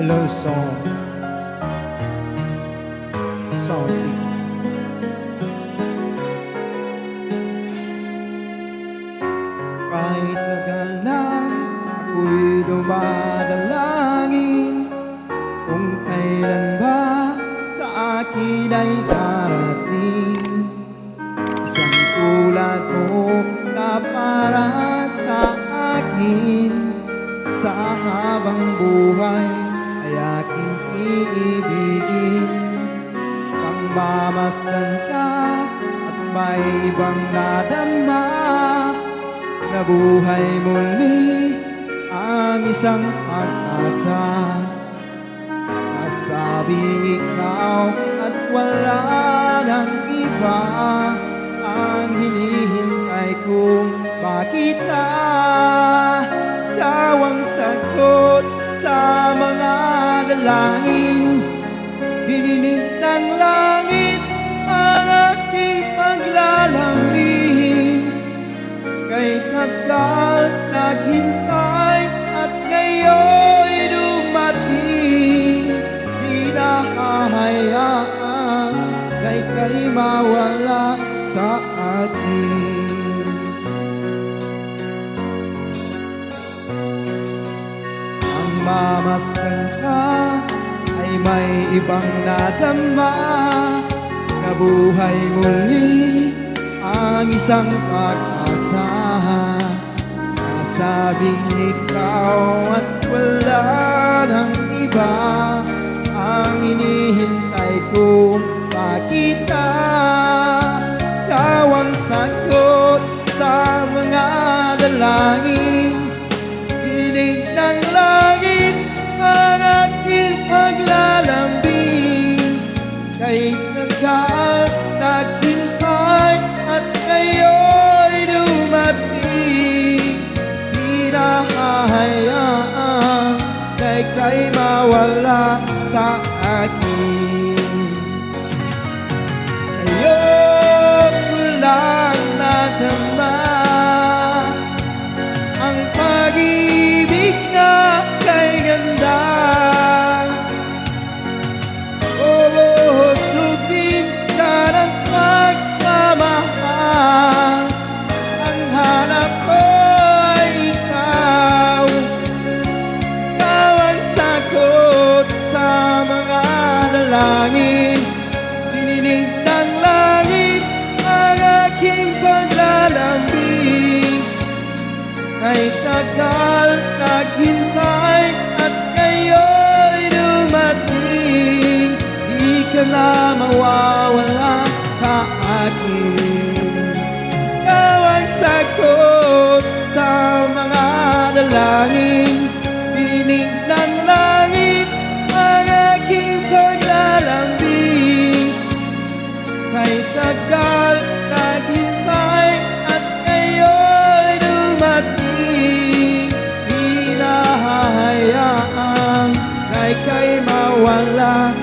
love song. Song. Kahit tagal na ako'y dumadalangin kung kailan ba sa akin ay darating isang tulad mo na para sa akin. Sa habang buhay ay aking iibigin. Nang mamasdan ka at may ibang nadama, nabuhay muli ang isang pag-asa. Nasabing ikaw at wala nang iba ang hinihintay kong makita. Ikaw ang sagot sa mga dalangin, dininig ng langit ang aking paglalambing. Kay tagal naghintay at ngayon'y dumating, di na hahayaan kay mawala sa akin. Ang mamasdan ka ay may ibang nadama, nabuhay muli ang isang pag-asa. Nasabing ikaw at wala nang iba ang hinihintay kong makita. Ikaw ang sagot sa mga dalangin, dininig ng langit ang aking paglalambing. Kay tagal naghintay at ngayon'y dumating, di na hahayaan kay mawala sa akin. Sa'yo ko lang nadama ang pag-ibig na kay ganda. Sugin ka ng pagmamahal, ang hanap ko ay ikaw. Ikaw ang sagot sa mga dalangin, dininig ng langit ang aking paglalambing. Kay tagal naghintay at ngayon'y dumating, di ka na mawawala sa akin. Ikaw ang sagot sa mga dalangin, dinig ng langit ang aking paglalambing. Kay tagal naghintay at ngayon'y dumating, di na hahayaan kay mawala